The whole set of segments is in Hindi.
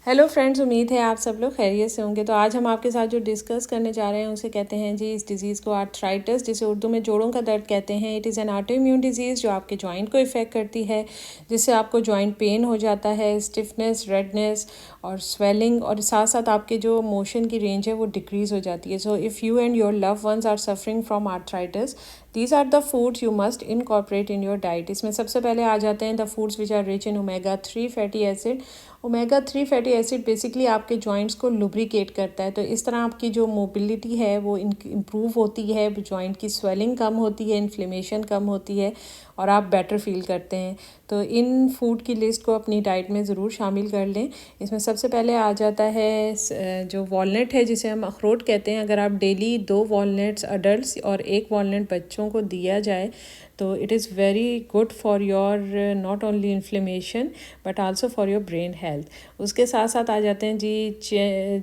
हेलो फ्रेंड्स, उम्मीद है आप सब लोग खैरियत से होंगे। तो आज हम आपके साथ जो डिस्कस करने जा रहे हैं उसे कहते हैं जी इस डिज़ीज़ को आर्थराइटिस, जिसे उर्दू में जोड़ों का दर्द कहते हैं। It is an auto immune disease जो आपके जॉइंट को इफ़ेक्ट करती है, जिससे आपको जॉइंट पेन हो जाता है, स्टिफनेस, रेडनेस और स्वेलिंग, और साथ साथ आपके जो मोशन की रेंज है वो डिक्रीज़ हो जाती है। So if you and your love ones are suffering from arthritis, these are the foods you must incorporate in your diet. इसमें सबसे पहले आ जाते हैं the foods which are rich in omega 3 fatty acid. Omega 3 fatty acid basically आपके जॉइंट्स को लुब्रिकेट करता है, तो इस तरह आपकी जो मोबिलिटी है वो इम्प्रूव होती है, जॉइंट की स्वेलिंग कम होती है, इन्फ्लेमेशन कम होती है और आप बेटर फील करते हैं। तो इन फूड की लिस्ट को अपनी डाइट में ज़रूर शामिल कर लें। इसमें सबसे पहले आ जाता है जो वॉलनट है, जिसे हम अखरोट कहते हैं। अगर आप डेली 2 वॉलनट्स अडल्ट्स और 1 वॉलनट बच्चों को दिया जाए तो it is very good for your not only inflammation but also for your brain health. उसके साथ साथ आ जाते हैं जी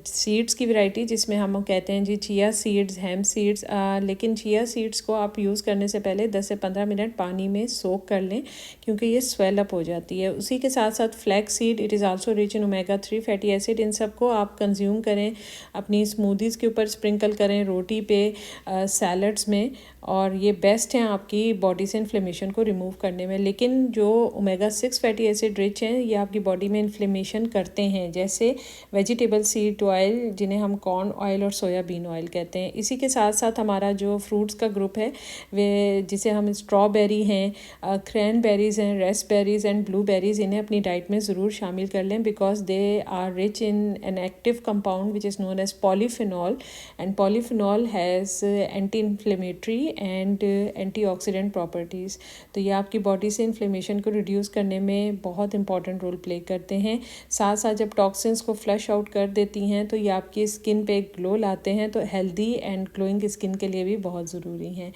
सीड्स की वैरायटी, जिसमें हम कहते हैं जी चिया सीड्स, हेम्प सीड्स। लेकिन चिया सीड्स को आप यूज़ करने से पहले 10 से 15 मिनट पानी में सोक कर लें, क्योंकि ये स्वेल अप हो जाती है। उसी के साथ साथ flax seed, it is also rich in omega 3 fatty acid. इन सबको आप कंज्यूम करें, अपनी स्मूदीज़ के ऊपर स्प्रिंकल करें, रोटी पे, सैलड्स में, और ये बेस्ट हैं आपकी बॉडी से इन्फ्लेमेशन को रिमूव करने में। लेकिन जो ओमेगा 6 फैटी एसिड रिच हैं, ये आपकी बॉडी में इन्फ्लेमेशन करते हैं, जैसे वेजिटेबल सीड ऑयल, जिन्हें हम कॉर्न ऑयल और सोयाबीन ऑयल कहते हैं। इसी के साथ साथ हमारा जो फ्रूट्स का ग्रुप है वे, जिसे हम स्ट्रॉबेरी हैं, क्रैनबेरीज़ हैं, रेस्पबेरीज़ एंड ब्लूबेरीज़, इन्हें अपनी डाइट में ज़रूर शामिल कर लें, because they are rich in an active compound which is known as polyphenol, and polyphenol has anti inflammatory and antioxidant properties. तो ये आपकी बॉडी से इन्फ्लेमेशन को रिड्यूस करने में बहुत इंपॉर्टेंट रोल प्ले करते हैं। साथ साथ जब टॉक्सिन्स को फ्लश आउट कर देती हैं तो ये आपकी स्किन पे ग्लो लाते हैं, तो हेल्दी एंड ग्लोइंग स्किन के लिए भी बहुत ज़रूरी हैं।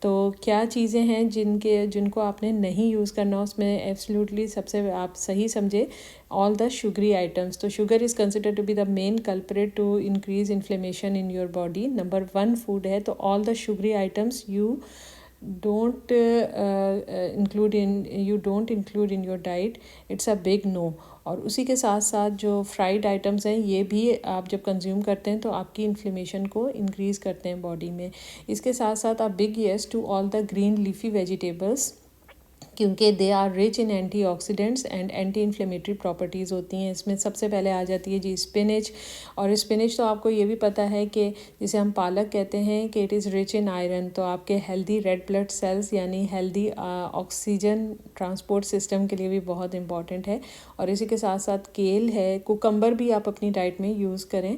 तो क्या चीज़ें हैं जिनको आपने नहीं यूज़ करना, उसमें एब्सोल्युटली सबसे आप सही समझे ऑल द शुगरी आइटम्स। तो sugar is considered to be the main culprit to increase inflammation in your body. Number 1 food है, तो all the sugary items you don't include in your diet, it's a big no। और उसी के साथ साथ जो फ्राइड आइटम्स हैं, ये भी आप जब कंज्यूम करते हैं तो आपकी इन्फ्लेमेशन को इंक्रीज़ करते हैं बॉडी में। इसके साथ साथ आप big yes to all the green leafy vegetables, क्योंकि they are rich in antioxidants and anti inflammatory properties होती हैं। इसमें सबसे पहले आ जाती है जी स्पिनच। और स्पिनच तो आपको ये भी पता है कि जिसे हम पालक कहते हैं कि it is rich in iron, तो आपके हेल्दी रेड ब्लड सेल्स यानी हेल्दी ऑक्सीजन ट्रांसपोर्ट सिस्टम के लिए भी बहुत इंपॉर्टेंट है। और इसी के साथ साथ केल है, कुकम्बर भी आप अपनी डाइट में यूज़ करें।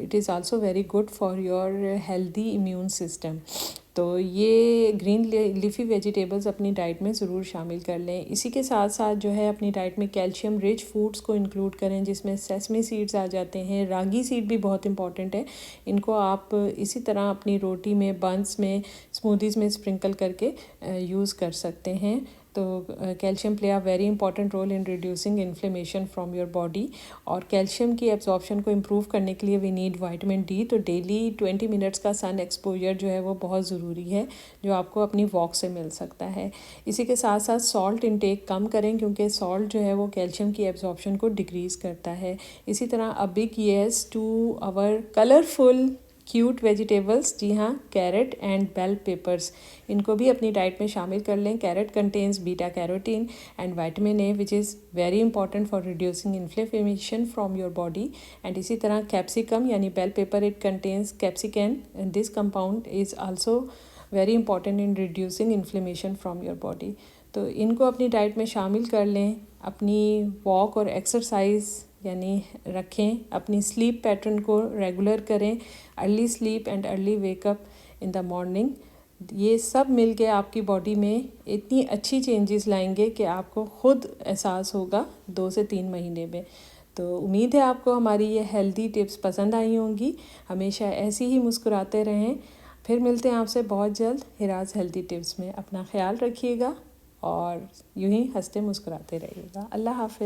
It is also very good for your healthy immune system. तो ये ग्रीन लीफी वेजिटेबल्स अपनी डाइट में ज़रूर शामिल कर लें। इसी के साथ साथ जो है अपनी डाइट में कैल्शियम रिच फूड्स को इंक्लूड करें, जिसमें सेसमी सीड्स आ जाते हैं। रागी सीड भी बहुत इंपॉर्टेंट है, इनको आप इसी तरह अपनी रोटी में, बंस में, स्मूदीज़ में स्प्रिंकल करके यूज़ कर सकते हैं। तो calcium play a very important role in reducing inflammation from your body. और कैल्शियम की एब्जॉर्प्शन को इम्प्रूव करने के लिए वी नीड विटामिन डी। तो डेली 20 मिनट्स का सन एक्सपोजर जो है वो बहुत ज़रूरी है, जो आपको अपनी वॉक से मिल सकता है। इसी के साथ साथ सॉल्ट इंटेक कम करें, क्योंकि सॉल्ट जो है वो कैल्शियम की एब्जॉर्प्शन को डिक्रीज़ करता है। इसी तरह a big yes to our colourful cute vegetables, जी हाँ, कैरेट एंड बेल पेपर्स, इनको भी अपनी डाइट में शामिल कर लें। Carrot contains beta carotene and vitamin A which is very important for reducing inflammation from your body. And इसी तरह कैप्सिकम यानी bell pepper, it contains capsaicin and this compound is also very important in reducing inflammation from your body. तो इनको अपनी डाइट में शामिल कर लें। अपनी वॉक और एक्सरसाइज यानी रखें। अपनी स्लीप पैटर्न को रेगुलर करें, early sleep and early wake up in the morning. ये सब मिल के आपकी बॉडी में इतनी अच्छी चेंजेस लाएंगे कि आपको खुद एहसास होगा 2 से 3 महीने में। तो उम्मीद है आपको हमारी ये हेल्दी टिप्स पसंद आई होंगी। हमेशा ऐसे ही मुस्कुराते रहें। फिर मिलते हैं आपसे बहुत जल्द हिराज हेल्दी टिप्स में। अपना ख्याल रखिएगा और यूं ही हंसते मुस्कुराते रहिएगा। अल्लाह हाफ़िज़।